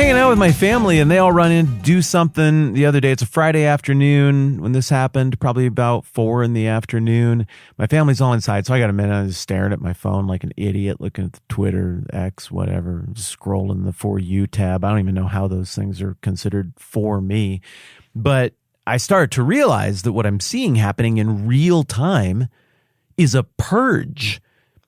hanging out with my family, and they all run in to do something the other day. It's a Friday afternoon when this happened, probably about 4 in the afternoon. My family's all inside, so I got a minute. I was staring at my phone like an idiot, looking at the Twitter, X, whatever, scrolling the For You tab. I don't even know how those things are considered for me. But I started to realize that what I'm seeing happening in real time is a purge.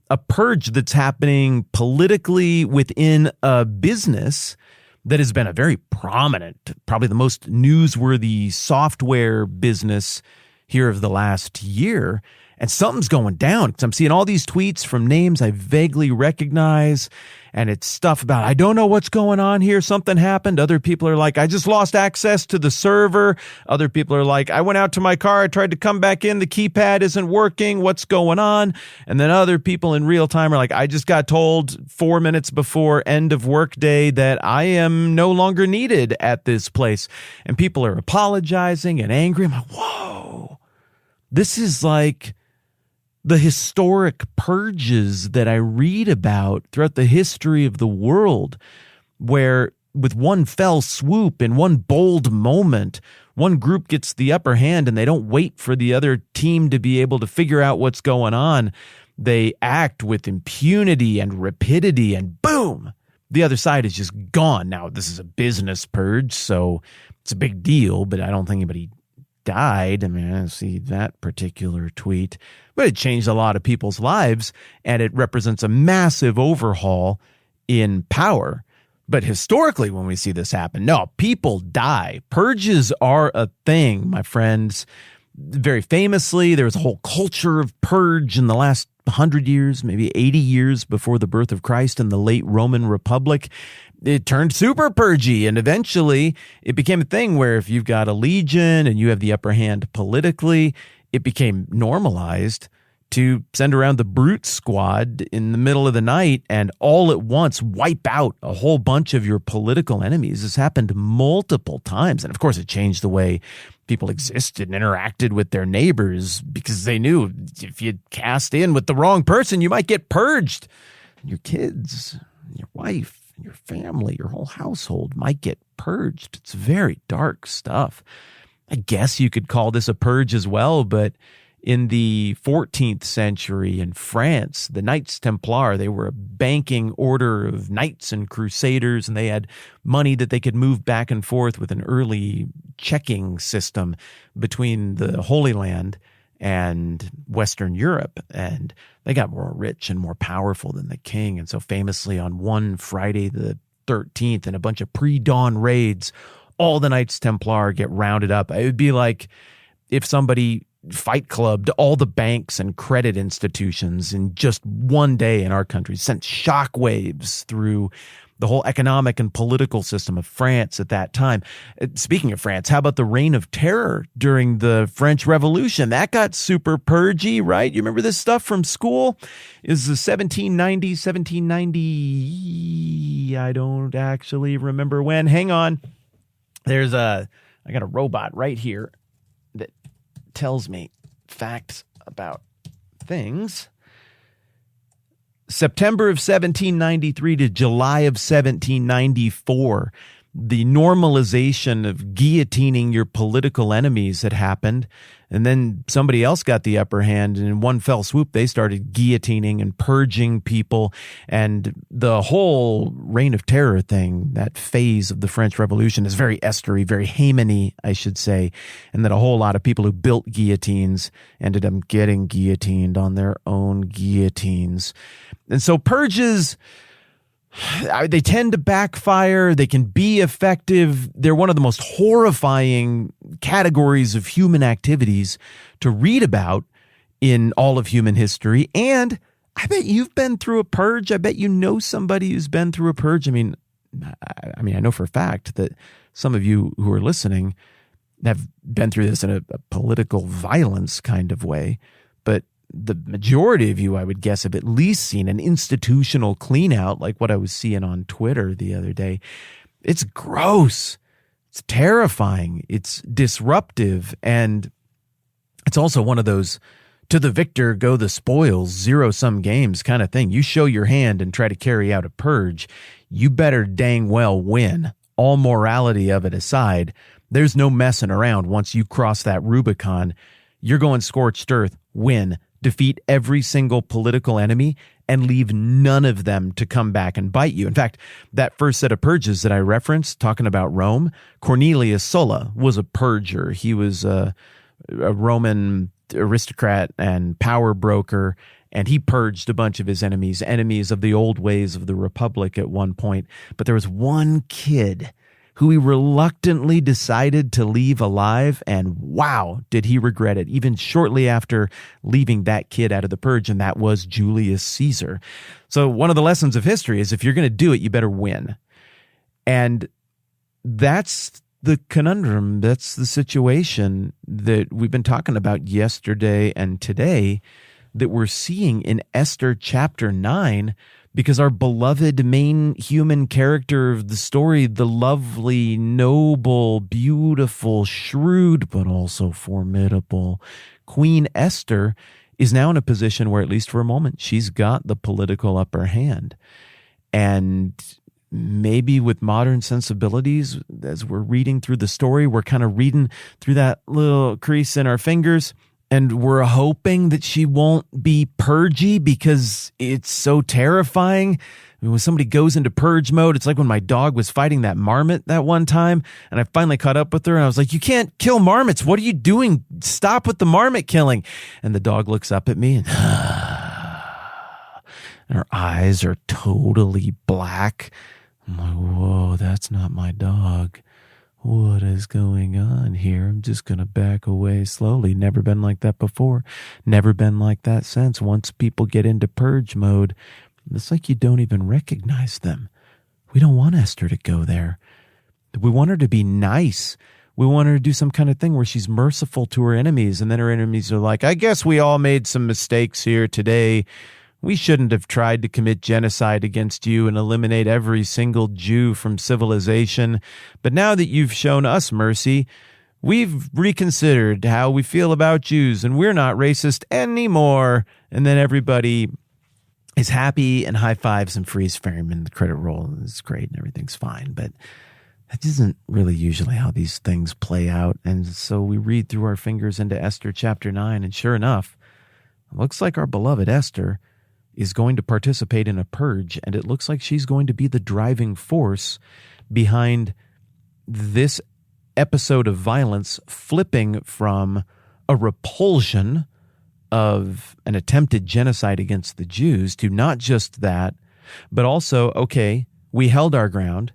A purge that's happening politically within a business that has been a very prominent, probably the most newsworthy software business here of the last year. And something's going down because I'm seeing all these tweets from names I vaguely recognize. And it's stuff about, I don't know what's going on here. Something happened. Other people are like, I just lost access to the server. Other people are like, I went out to my car. I tried to come back in. The keypad isn't working. What's going on? And then other people in real time are like, I just got told 4 minutes before end of work day that I am no longer needed at this place. And people are apologizing and angry. I'm like, whoa, this is like the historic purges that I read about throughout the history of the world, where with one fell swoop, in one bold moment, one group gets the upper hand and they don't wait for the other team to be able to figure out what's going on. They act with impunity and rapidity, and boom, the other side is just gone. Now, this is a business purge, so it's a big deal, but I don't think anybody died. I mean, I didn't see that particular tweet, but it changed a lot of people's lives, and it represents a massive overhaul in power. But historically, when we see this happen, no, people die. Purges are a thing, my friends. Very famously, there was a whole culture of purge in the last 100 years, maybe 80 years before the birth of Christ in the late Roman Republic. It turned super purgy, and eventually it became a thing where if you've got a legion and you have the upper hand politically, it became normalized to send around the brute squad in the middle of the night and all at once wipe out a whole bunch of your political enemies. This happened multiple times. And of course, it changed the way people existed and interacted with their neighbors, because they knew if you cast in with the wrong person, you might get purged. Your kids, your wife, your family, your whole household might get purged. It's very dark stuff. I guess you could call this a purge as well, but in the 14th century in France, the Knights Templar, they were a banking order of knights and crusaders, and they had money that they could move back and forth with an early checking system between the Holy Land and Western Europe. And they got more rich and more powerful than the king. And so famously on one Friday the 13th, in a bunch of pre-dawn raids, all the Knights Templar get rounded up. It would be like if somebody Fight Clubbed all the banks and credit institutions in just one day in our country, sent shockwaves through the whole economic and political system of France at that time. Speaking of France, how about the Reign of Terror during the French Revolution? That got super purgy, right? You remember this stuff from school? Is the 1790, I don't actually remember when. Hang on. I got a robot right here that tells me facts about things. September of 1793 to July of 1794, the normalization of guillotining your political enemies had happened. And then somebody else got the upper hand, and in one fell swoop, they started guillotining and purging people. And the whole Reign of Terror thing, that phase of the French Revolution, is very Estery, very Haman-y, I should say. And that a whole lot of people who built guillotines ended up getting guillotined on their own guillotines. And so purges, they tend to backfire. They can be effective. They're one of the most horrifying categories of human activities to read about in all of human history. And I bet you've been through a purge. I bet you know somebody who's been through a purge. I mean, I know for a fact that some of you who are listening have been through this in a political violence kind of way. But the majority of you, I would guess, have at least seen an institutional clean out like what I was seeing on Twitter the other day. It's gross. It's terrifying. It's disruptive. And it's also one of those to the victor go the spoils, zero-sum games kind of thing. You show your hand and try to carry out a purge, you better dang well win all morality of it aside, there's no messing around. Once you cross that Rubicon, you're going scorched earth, win, defeat every single political enemy, and leave none of them to come back and bite you. In fact, that first set of purges that I referenced, talking about Rome, Cornelius Sulla was a purger. He was a Roman aristocrat and power broker, and he purged a bunch of his enemies of the old ways of the Republic at one point. But there was one kid who he reluctantly decided to leave alive, and wow, did he regret it, even shortly after leaving that kid out of the purge, and that was Julius Caesar. So one of the lessons of history is if you're going to do it, you better win. And that's the conundrum, that's the situation that we've been talking about yesterday and today that we're seeing in Esther chapter 9, because our beloved main human character of the story, the lovely, noble, beautiful, shrewd, but also formidable Queen Esther is now in a position where, at least for a moment, she's got the political upper hand. And maybe with modern sensibilities, as we're reading through the story, we're kind of reading through that little crease in our fingers, and we're hoping that she won't be purgy because it's so terrifying. I mean, when somebody goes into purge mode, it's like when my dog was fighting that marmot that one time, and I finally caught up with her, and I was like, you can't kill marmots. What are you doing? Stop with the marmot killing. And the dog looks up at me, and her eyes are totally black. I'm like, whoa, that's not my dog. What is going on here? I'm just going to back away slowly. Never been like that before. Never been like that since. Once people get into purge mode, it's like you don't even recognize them. We don't want Esther to go there. We want her to be nice. We want her to do some kind of thing where she's merciful to her enemies, and then her enemies are like, I guess we all made some mistakes here today. We shouldn't have tried to commit genocide against you and eliminate every single Jew from civilization. But now that you've shown us mercy, we've reconsidered how we feel about Jews, and we're not racist anymore. And then everybody is happy and high fives and frees Ferryman the credit roll. It's great and everything's fine. But that isn't really usually how these things play out. And so we read through our fingers into Esther chapter 9, and sure enough, it looks like our beloved Esther is going to participate in a purge, and it looks like she's going to be the driving force behind this episode of violence flipping from a repulsion of an attempted genocide against the Jews to not just that, but also, okay, we held our ground,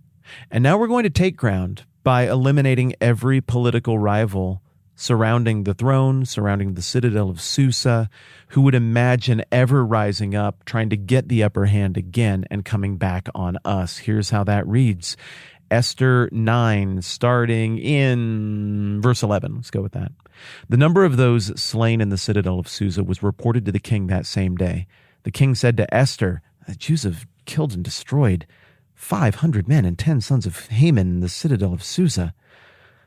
and now we're going to take ground by eliminating every political rival surrounding the throne, surrounding the citadel of Susa, who would imagine ever rising up, trying to get the upper hand again and coming back on us. Here's how that reads. Esther 9, starting in verse 11. Let's go with that. The number of those slain in the citadel of Susa was reported to the king that same day. The king said to Esther, the Jews have killed and destroyed 500 men and 10 sons of Haman in the citadel of Susa.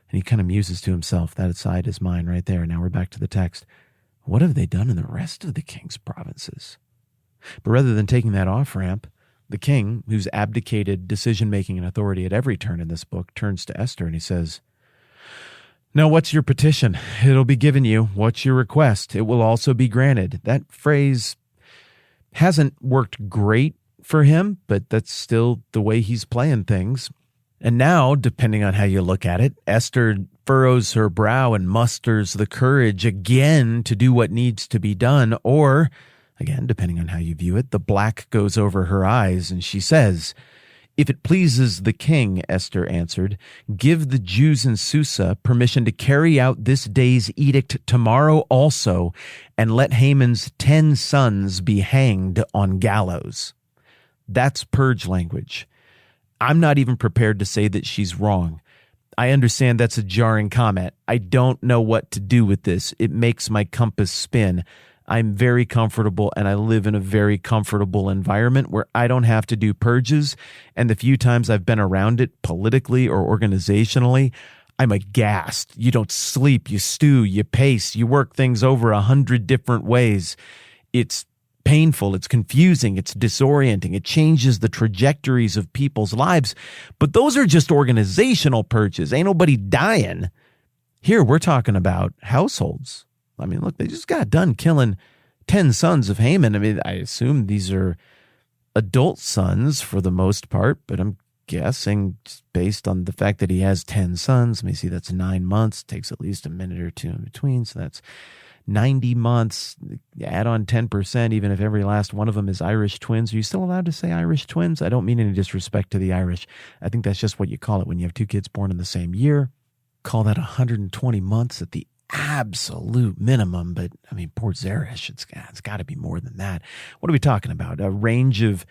And he kind of muses to himself. That aside is mine right there. Now we're back to the text. What have they done in the rest of the king's provinces? But rather than taking that off-ramp, the king, who's abdicated decision-making and authority at every turn in this book, turns to Esther and he says, now what's your petition? It'll be given you. What's your request? It will also be granted. That phrase hasn't worked great for him, but that's still the way he's playing things. And now, depending on how you look at it, Esther furrows her brow and musters the courage again to do what needs to be done. Or, again, depending on how you view it, the black goes over her eyes and she says, if it pleases the king, Esther answered, give the Jews in Susa permission to carry out this day's edict tomorrow also, and let Haman's 10 sons be hanged on gallows. That's purge language. I'm not even prepared to say that she's wrong. I understand that's a jarring comment. I don't know what to do with this. It makes my compass spin. I'm very comfortable, and I live in a very comfortable environment where I don't have to do purges, and the few times I've been around it politically or organizationally, I'm aghast. You don't sleep, you stew, you pace, you work things over 100 different ways. It's painful, it's confusing, it's disorienting, it changes the trajectories of people's lives. But those are just organizational purges. Ain't nobody dying. Here, we're talking about households. I mean, look, they just got done killing 10 sons of Haman. I mean, I assume these are adult sons for the most part, but I'm guessing based on the fact that he has 10 sons. Let me see, that's 9 months. It takes at least a minute or two in between. So that's 90 months. Add on 10%, even if every last one of them is Irish twins. Are you still allowed to say Irish twins? I don't mean any disrespect to the Irish. I think that's just what you call it when you have two kids born in the same year. Call that 120 months at the absolute minimum. But I mean, poor Zeresh, it's got to be more than that. What are we talking about? A range of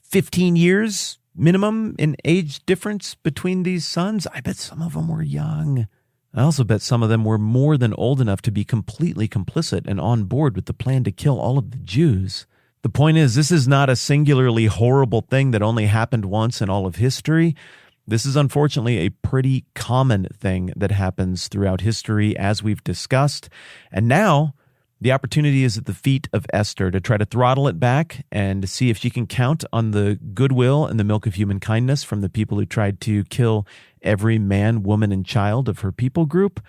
15 years minimum in age difference between these sons? I bet some of them were young. I also bet some of them were more than old enough to be completely complicit and on board with the plan to kill all of the Jews. The point is, this is not a singularly horrible thing that only happened once in all of history. This is unfortunately a pretty common thing that happens throughout history, as we've discussed. And now the opportunity is at the feet of Esther to try to throttle it back and see if she can count on the goodwill and the milk of human kindness from the people who tried to kill every man, woman, and child of her people group,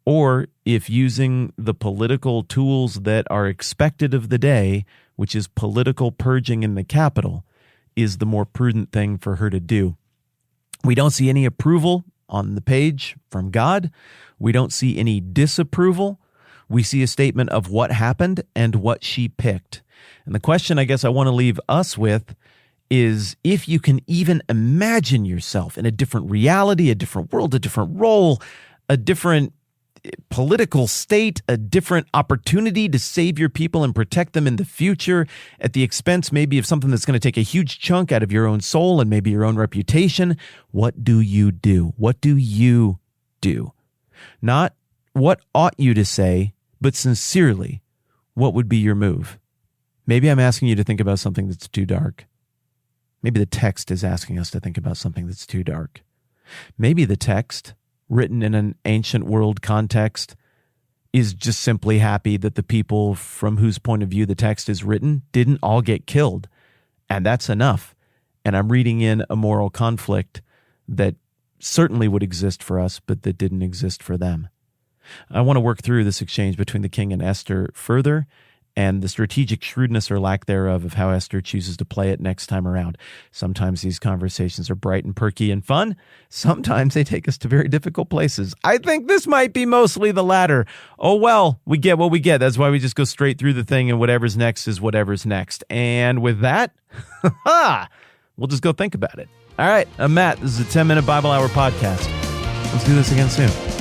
or if using the political tools that are expected of the day, which is political purging in the capital, is the more prudent thing for her to do. We don't see any approval on the page from God. We don't see any disapproval. We see a statement of what happened and what she picked. And the question I guess I want to leave us with is if you can even imagine yourself in a different reality, a different world, a different role, a different political state, a different opportunity to save your people and protect them in the future at the expense maybe of something that's going to take a huge chunk out of your own soul and maybe your own reputation, what do you do? What do you do? Not what ought you to say, but sincerely, what would be your move? Maybe I'm asking you to think about something that's too dark. Maybe the text is asking us to think about something that's too dark. Maybe the text, written in an ancient world context, is just simply happy that the people from whose point of view the text is written didn't all get killed. And that's enough. And I'm reading in a moral conflict that certainly would exist for us, but that didn't exist for them. I want to work through this exchange between the king and Esther further, and the strategic shrewdness or lack thereof of how Esther chooses to play it next time around. Sometimes these conversations are bright and perky and fun. Sometimes they take us to very difficult places. I think this might be mostly the latter. Oh, well, we get what we get. That's why we just go straight through the thing, and whatever's next is whatever's next. And with that, we'll just go think about it. All right, I'm Matt. This is a 10-Minute Bible Hour podcast. Let's do this again soon.